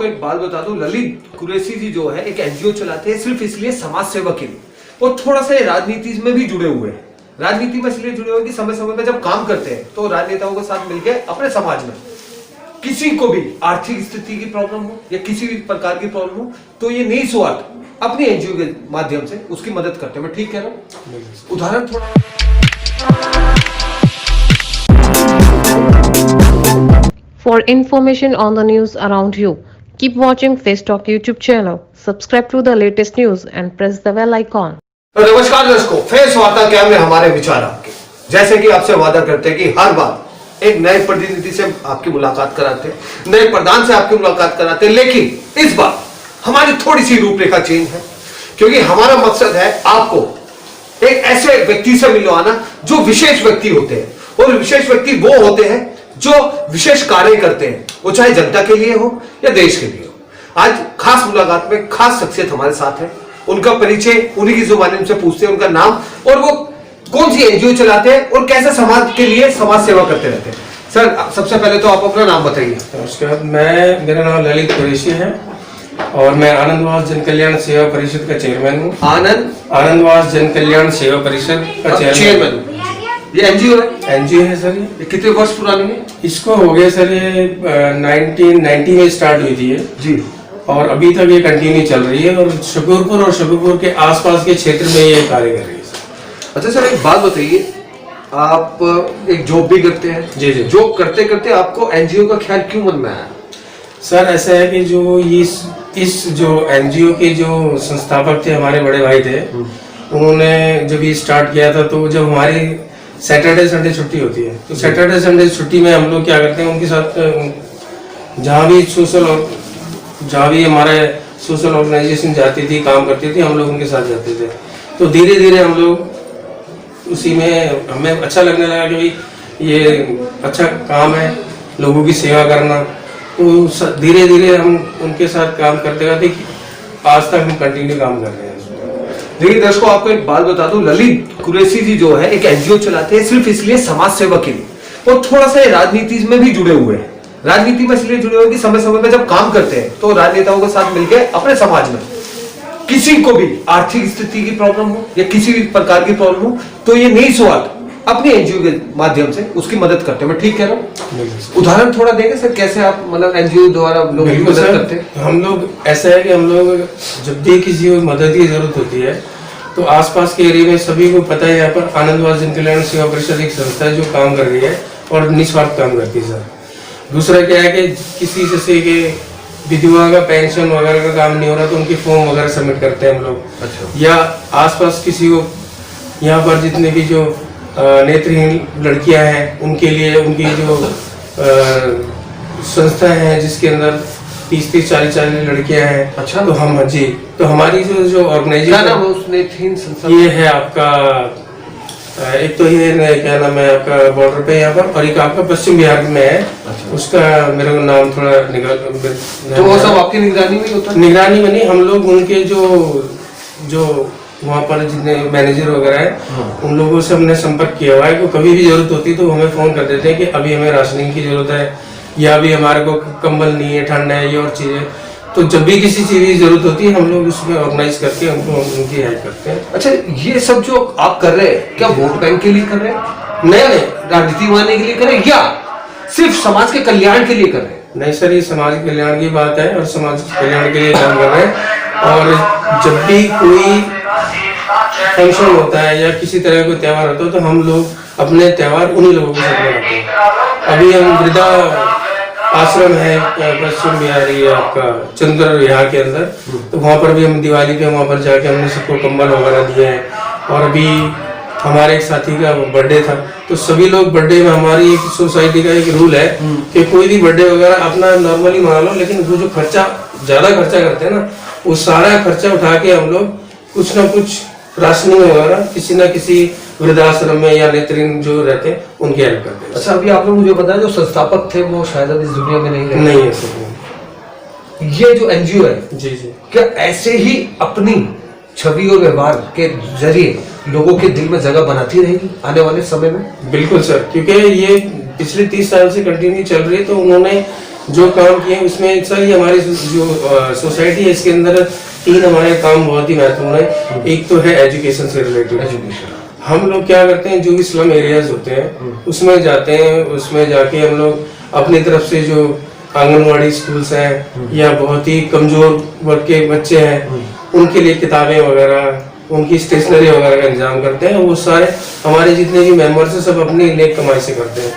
आपको एक बात बता दूं, ललित कुरैशी जी जो है एक एनजीओ चलाते हैं सिर्फ इसलिए समाज सेवा के लिए, और थोड़ा सा राजनीति में भी जुड़े हुए हैं। राजनीति में इसलिए जुड़े हुए कि समय समय पर जब काम करते हैं तो राजनेताओं के साथ मिलकर अपने समाज में किसी को भी आर्थिक स्थिति की प्रॉब्लम हो या किसी भी प्रकार की प्रॉब्लम हो तो ये नहीं स्वार्थ अपनी एनजीओ के माध्यम से उसकी मदद करते हैं। मैं ठीक कह रहा हूँ? उदाहरण थोड़ा For information on the news around you, keep watching Face Talk YouTube channel. Subscribe to the latest news and press the bell icon. नमस्कार दर्शकों, फेस वार्ता क्या में हमारे विचार आपके, जैसे कि आपसे वादा करते हैं कि हर बार एक नए प्रतिनिधि से आपकी मुलाकात कराते हैं, नए प्रधान से आपकी मुलाकात कराते हैं, लेकिन इस बार हमारी थोड़ी सी रूपरेखा चेंज है, क्योंकि हमारा मकसद है आपको एक ऐसे व्यक्ति से मिलवाना जो विशेष व्यक्ति होते हैं, और विशेष व्यक्ति वो होते हैं जो विशेष कार्य करते हैं, वो चाहे जनता के लिए हो या देश के लिए हो। आज खास मुलाकात में खास शख्सियत हमारे साथ है, उनका परिचय उन्हीं की जुबानी उनसे पूछते हैं, उनका नाम और वो कौन सी एनजीओ चलाते हैं और कैसे समाज के लिए समाज सेवा करते रहते हैं। सर, सबसे पहले तो आप अपना नाम बताइए। नमस्कार, मेरा नाम ललित कुरैशी है और मैं आनंदवास जन कल्याण सेवा परिषद का चेयरमैन हूँ। आनंदवास जन कल्याण सेवा परिषद का चेयरमैन हूँ। ये एनजीओ है? एनजीओ है सर। ये कितने वर्ष पुरानी है? इसको हो गया सर, ये 1990 में स्टार्ट हुई थी ये जी, और अभी तक ये कंटिन्यू चल रही है और शकूरपुर और शकूरपुर के आसपास के क्षेत्र में ये कार्य कर रही है सर। अच्छा सर, एक बात बताइए, आप एक जॉब भी करते हैं? जी जी। जॉब करते करते आपको एनजीओ का ख्याल क्यों मन में आया? सर ऐसा है कि जो इस जो एनजीओ के जो संस्थापक थे, हमारे बड़े भाई थे, उन्होंने जब ये स्टार्ट किया था तो जब हमारी सैटरडे संडे छुट्टी होती है तो सैटरडे संडे छुट्टी में हम लोग क्या करते हैं, उनके साथ जहाँ भी हमारे सोशल ऑर्गेनाइजेशन जाती थी, काम करती थी, हम लोग उनके साथ जाते थे। तो धीरे धीरे हम लोग उसी में हमें अच्छा लगने लगा कि भाई ये अच्छा काम है लोगों की सेवा करना। तो धीरे धीरे हम उनके साथ काम करते रहते, आज तक हम कंटिन्यू काम कर रहे हैं। देखिए दर्शकों, आपको एक बात बता दूं, ललित कुरैशी जी जो है एक एनजीओ चलाते हैं सिर्फ इसलिए समाज सेवा के लिए, और थोड़ा सा राजनीति में भी जुड़े हुए हैं। राजनीति में इसलिए जुड़े हुए कि समय समय पर जब काम करते हैं तो राजनेताओं के साथ मिलकर अपने समाज में किसी को भी आर्थिक स्थिति की प्रॉब्लम हो या किसी भी प्रकार की प्रॉब्लम हो तो ये नहीं स्वार्थ अपनी एनजीओ के माध्यम से उसकी मदद करते हैं। मैं ठीक कह रहा हूँ? उदाहरण थोड़ा देंगे सर, कैसे आप मतलब एनजीओ द्वारा लोगों की मदद करते हैं? हम लोग ऐसा है कि हम लोग जब भी किसी को मदद की जरूरत होती है तो आसपास के एरिया में सभी को पता है, यहाँ पर आनंदवास जन कल्याण सेवा परिषद एक संस्था है जो काम कर रही है और निस्वार्थ काम करती है सर। दूसरा क्या है कि किसी जैसे कि विधवा का पेंशन वगैरह का काम नहीं हो रहा तो उनके फॉर्म वगैरह सबमिट करते हैं हम लोग। अच्छा। या आसपास किसी को यहाँ पर जितने भी जो नेत्रहीन लड़कियां हैं उनके लिए उनकी जो संस्था है जिसके अंदर 30-40 लड़कियां हैं। अच्छा। तो हम जी, तो हमारी जो ऑर्गेनाइजेशन ये है आपका, एक तो ये क्या नाम है आपका बॉर्डर पे यहाँ पर, और एक आपका पश्चिम बिहार में है। अच्छा। उसका मेरे को नाम थोड़ा निकाल, तो वो सब आपकी निगरानी में होता है? निगरानी में नहीं, हम लोग उनके जो वहाँ पर जितने मैनेजर वगैरह है उन लोगों से हमने संपर्क किया हुआ है कि कभी भी जरूरत होती है तो हमें फोन कर देते हैं कि अभी हमें राशनिंग की जरूरत है या अभी हमारे को कंबल नहीं है, ठंड है, ये और चीजें। तो जब भी किसी चीज की जरूरत होती है हम लोग उसमें ऑर्गेनाइज करके उनकी हेल्प करते हैं। अच्छा, ये सब जो आप कर रहे हैं क्या वोट बैंक के लिए कर रहे हैं? नहीं, राजनीति बनाने के लिए कर रहे हैं या सिर्फ समाज के कल्याण के लिए कर रहे हैं? नहीं सर, ये समाज कल्याण की बात है और समाज कल्याण के लिए काम कर रहे हैं। और जब भी कोई फंक्शन होता है या किसी तरह का त्योहार होता है तो हम लोग अपने त्योहार उन्हीं लोगों के साथ मनाते हैं। अभी हम वृद्धा आश्रम है पश्चिम बिहारी आपका चंद्र विहार के अंदर, तो वहाँ पर भी हम दिवाली पे वहाँ पर जाके हमने सबको कंबल वगैरह दिए हैं। और अभी हमारे एक साथी का बर्थडे था तो सभी लोग बर्थडे में, हमारी एक सोसाइटी का एक रूल है कि कोई भी बर्थडे वगैरह अपना नॉर्मली मना लो, लेकिन वो जो खर्चा ज्यादा खर्चा करते हैं ना वो सारा खर्चा उठा के हम लोग कुछ ना कुछ राशनिंग वगैरह किसी न किसी वृद्धाश्रम में या नेत्रहीन जो रहते हैं उनकी हेल्प करते हैं। अच्छा, अभी आप लोग मुझे बताया जो संस्थापक थे वो शायद इस दुनिया में नहीं है सर। ये जो एनजीओ है जी जी, क्या ऐसे ही अपनी छवि और व्यवहार के जरिए लोगों के दिल में जगह बनाती रहेगी आने वाले समय में? बिल्कुल सर, क्योंकि ये पिछले 30 साल से कंटिन्यू चल रही है। तो उन्होंने जो काम किए उसमें सर ये हमारी जो सोसाइटी है इसके अंदर 3 हमारे काम बहुत ही महत्वपूर्ण है। एक तो है एजुकेशन से रिलेटेड। हम लोग क्या करते हैं, जो भी स्लम एरियाज होते हैं उसमें जाते हैं, उसमें जाके हम लोग अपनी तरफ से जो आंगनवाड़ी स्कूल्स हैं या बहुत ही कमजोर वर्ग के बच्चे हैं उनके लिए किताबें वगैरह, उनकी स्टेशनरी वगैरह का इंतजाम करते हैं। वो सारे हमारे जितने भी मेंबर्स हैं सब अपनी नेक कमाई से करते हैं,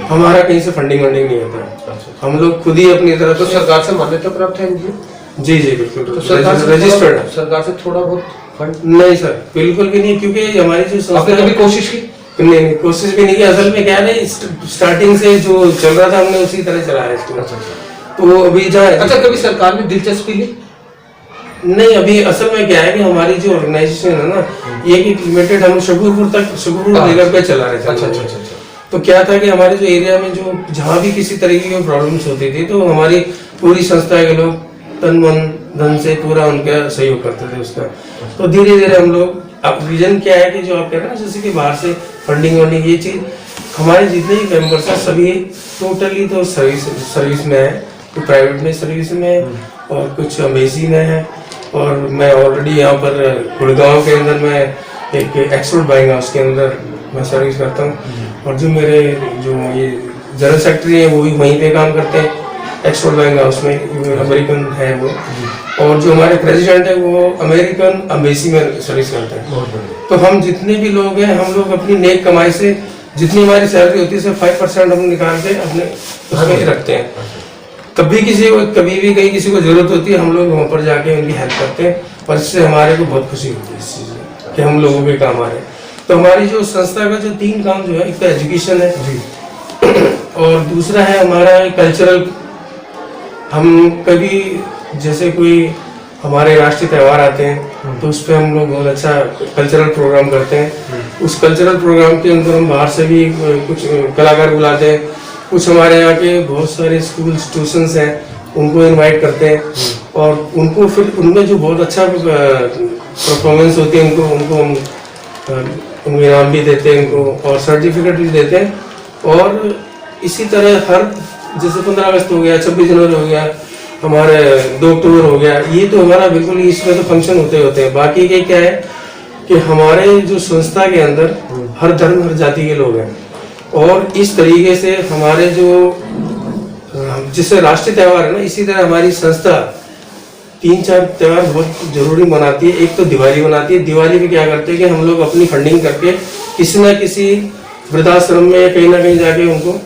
हमारा कहीं से फंडिंग नहीं होता है। हम लोग खुद ही अपनी तरफ तो सरकार से मान्यता प्राप्त है एनजीओ? जी जी बिल्कुल, तो सरकार रजिस्टर्ड है। सरकार से थोड़ा बहुत फंड नहीं सर, बिल्कुल भी नहीं, क्योंकि हमारी जो संस्था आपने कभी कोशिश की? नहीं, कोशिश भी नहीं की। असल में क्या है, स्टार्टिंग से जो चल रहा था हमने उसी तरह चलाया इसको। तो अभी जहाँ अच्छा, कभी सरकार ने दिलचस्पी ली? नहीं, अभी असल में क्या है कि हमारी जो ऑर्गेनाइजेशन है ना, ये कि लिमिटेड हम शकूरपुर लेवल पे चला रहे थे। अच्छा। तो क्या था कि हमारे जो एरिया में जो जहाँ भी किसी तरीके की प्रॉब्लम्स होती थी तो हमारी पूरी संस्था के लोग तन मन धन से पूरा उनका सहयोग करते थे उसका। तो धीरे धीरे हम लोग, अब विजन क्या है कि जो आप कह रहे हैं जैसे कि बाहर से फंडिंग वंडिंग ये चीज, हमारे जितने भी मेंबर्स हैं सभी टोटली तो सर्विस में है, तो प्राइवेट में सर्विस में है और कुछ अमेजी में है। और मैं ऑलरेडी यहाँ पर गुड़गांव के अंदर मैं एक एक्सपोर्ट बाइंग हाउस के अंदर मैं सर्विस करता हूँ और जो मेरे जो ये जनरल सेक्रेटरी है वो भी वहीं पे काम करते हैं एक्सपोर्ट बाइंग हाउस में, अमेरिकन है वो। और जो हमारे प्रेसिडेंट है वो अमेरिकन अम्बेसी में सर्विस करते हैं। तो हम जितने भी लोग हैं हम लोग अपनी नेक कमाई से जितनी हमारी सैलरी होती है सिर्फ 5% हम निकाल के अपने उसमें ही रखते हैं। कभी कहीं किसी को जरूरत होती है हम लोग वहाँ पर जाके उनकी हेल्प करते हैं और इससे हमारे को बहुत खुशी होती है इस चीज़ में कि हम लोगों के काम आ रहे हैं। तो हमारी जो संस्था का जो 3 काम जो है, एक तो एजुकेशन है और दूसरा है हमारा कल्चरल। हम कभी जैसे कोई हमारे राष्ट्रीय त्यौहार आते हैं तो उस पर हम लोग बहुत अच्छा कल्चरल प्रोग्राम करते हैं। उस कल्चरल प्रोग्राम के अंदर हम बाहर से भी कुछ कलाकार बुलाते हैं। कुछ हमारे यहाँ के बहुत सारे स्कूल ट्यूशंस हैं उनको इनवाइट करते हैं और उनको फिर उनमें जो बहुत अच्छा परफॉर्मेंस होती है उनको हम इनाम भी देते हैं उनको और सर्टिफिकेट भी देते हैं। और इसी तरह हर जैसे 15 अगस्त हो गया, 26 जनवरी हो गया, हमारे 2 अक्टूबर हो गया, ये तो हमारा बिल्कुल इसमें तो फंक्शन होते हैं। बाकी के क्या है कि हमारे जो संस्था के अंदर हर धर्म हर जाति के लोग हैं और इस तरीके से हमारे जो जिससे राष्ट्रीय त्यौहार है ना, इसी तरह हमारी संस्था 3-4 त्यौहार बहुत जरूरी मनाती है। एक तो दिवाली मनाती है। दिवाली में क्या करते हैं कि हम लोग अपनी फंडिंग करके किसी न किसी वृद्धाश्रम में कहीं ना कहीं जाके उनको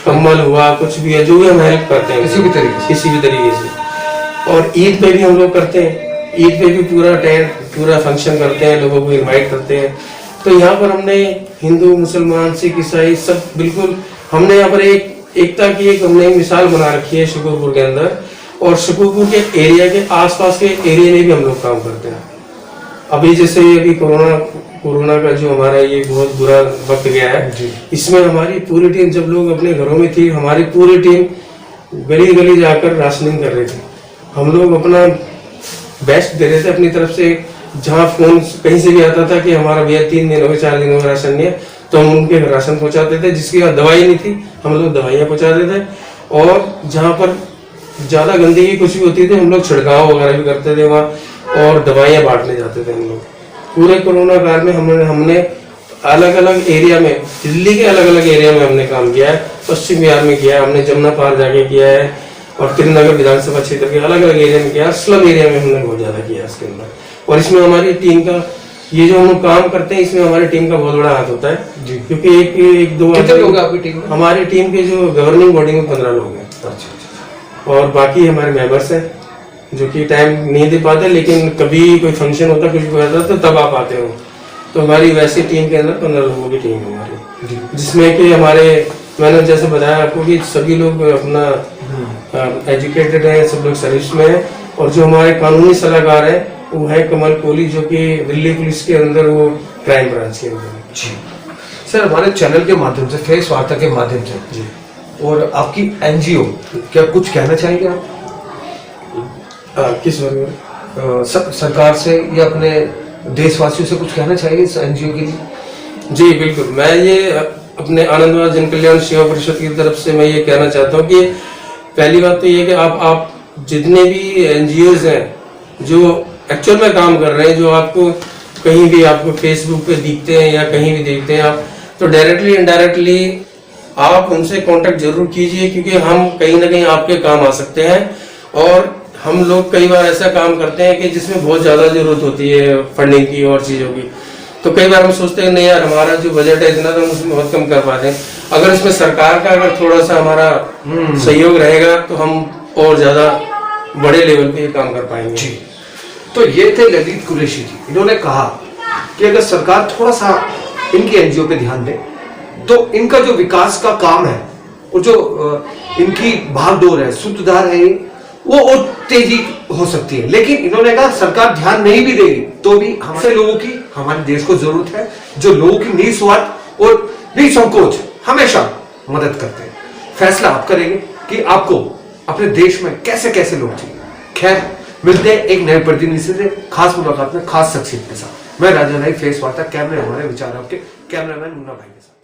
कम्बल हुआ कुछ भी है जो भी हम हेल्प करते हैं किसी भी तरीके से। और ईद पे भी हम लोग करते हैं। ईद पे भी पूरा टेंट पूरा फंक्शन करते हैं, लोगों को इनवाइट करते हैं। तो यहाँ पर हमने हिंदू मुसलमान सिख ईसाई सब बिल्कुल हमने यहाँ पर एकता की एक हमने मिसाल बना रखी है शकूरपुर के अंदर। और शकूरपुर के एरिया के आसपास के एरिया में भी हम लोग काम करते हैं। अभी जैसे अभी कोरोना का जो हमारा ये बहुत बुरा वक्त गया है, इसमें हमारी पूरी टीम जब लोग अपने घरों में थी हमारी पूरी टीम गली गली जाकर राशनिंग कर रही थी। हम लोग अपना बेस्ट दे रहे थे अपनी तरफ से। जहाँ फोन कहीं से भी आता था कि हमारा भैया 3 दिन हो गए 4 दिन हो गए राशन नहीं है, तो हम उनके घर राशन पहुँचाते थे। जिसकी यहाँ दवाई नहीं थी हम लोग दवाइयाँ पहुँचाते थे। और जहाँ पर ज़्यादा गंदगी कुछ भी होती थी हम लोग छिड़काव वगैरह भी करते थे वहाँ और दवाइयाँ बांटने जाते थे हम लोग। पूरे कोरोना काल में हमने अलग अलग एरिया में, दिल्ली के अलग अलग एरिया में हमने काम किया है। पश्चिम बिहार में किया है हमने, जमुना पार जाके किया है और त्रिनगर विधानसभा क्षेत्र के अलग अलग एरिया में किया, स्लम एरिया में हमने बहुत ज्यादा किया इसके अंदर। और इसमें हमारी टीम का ये जो हम काम करते हैं इसमें हमारी टीम का बहुत बड़ा हाथ होता है क्योंकि एक दो कितने लोग हैं आपकी टीम में? हमारी टीम के जो गवर्निंग बॉडी में 15 लोग हैं। और बाकी हमारे मेंबर्स हैं जो कि टाइम नहीं दे पाते, लेकिन कभी कोई फंक्शन होता कुछ भी होता तो तब आप आते हो। तो हमारी वैसी टीम के अंदर 15 लोगों की टीम है हमारी, जिसमें कि हमारे मैंने जैसे बताया आपको कि सभी लोग अपना एजुकेटेड हैं, सब लोग सर्विस में हैं। और जो हमारे कानूनी सलाहकार है वो है कमल कोहली जो कि दिल्ली पुलिस के अंदर वो क्राइम ब्रांच के अंदर। जी सर, हमारे चैनल के माध्यम से फेस वार्ता के माध्यम से जी और आपकी एनजीओ क्या कुछ कहना चाहेंगे आप? किस बारे में? सरकार से या अपने देशवासियों से कुछ कहना चाहिए इस एनजीओ के लिए? जी बिल्कुल, मैं ये अपने आनंदवाद जन कल्याण सेवा परिषद की तरफ से मैं ये कहना चाहता हूँ कि पहली बात तो ये कि आप जितने भी एनजीओज हैं जो एक्चुअल में काम कर रहे हैं, जो आपको कहीं भी आपको फेसबुक पे दिखते हैं या कहीं भी देखते हैं आप, तो डायरेक्टली इनडायरेक्टली आप उनसे कांटेक्ट जरूर कीजिए, क्योंकि हम कहीं ना कहीं आपके काम आ सकते हैं। और हम लोग कई बार ऐसा काम करते हैं कि जिसमें बहुत ज़्यादा ज़रूरत होती है फंडिंग की और चीज़ों की, तो कई बार हम सोचते हैं नहीं यार हमारा जो बजट है इतना, तो हम उसमें बहुत कम कर पाते हैं। अगर इसमें सरकार का अगर थोड़ा सा हमारा सहयोग रहेगा तो हम और ज़्यादा बड़े लेवल पे ये काम कर पाएंगे। जी, तो ये थे ललित कुरैशी जी। इन्होंने कहा कि अगर सरकार थोड़ा सा इनकी एनजीओ पे ध्यान दे तो इनका जो विकास का काम है और जो इनकी भागदौड़ है, सुधार है, वो और तेजी हो सकती है। लेकिन इन्होंने कहा सरकार ध्यान नहीं भी देगी तो भी हमारे लोगों की, हमारे देश को जरूरत है जो लोगों की निस्वार्थ और निसंकोच हमेशा मदद करते हैं। फैसला आप करेंगे कि आपको अपने देश में कैसे कैसे लोग चाहिए। खैर, मिलते हैं एक नए प्रतिनिधि से खास मुलाकात में, खास शख्सियत के साथ। मैं राजा नाइक, फेस वार्ता, कैमरे हमारे, विचार आपके, कैमरामैन मुन्ना भाई के साथ।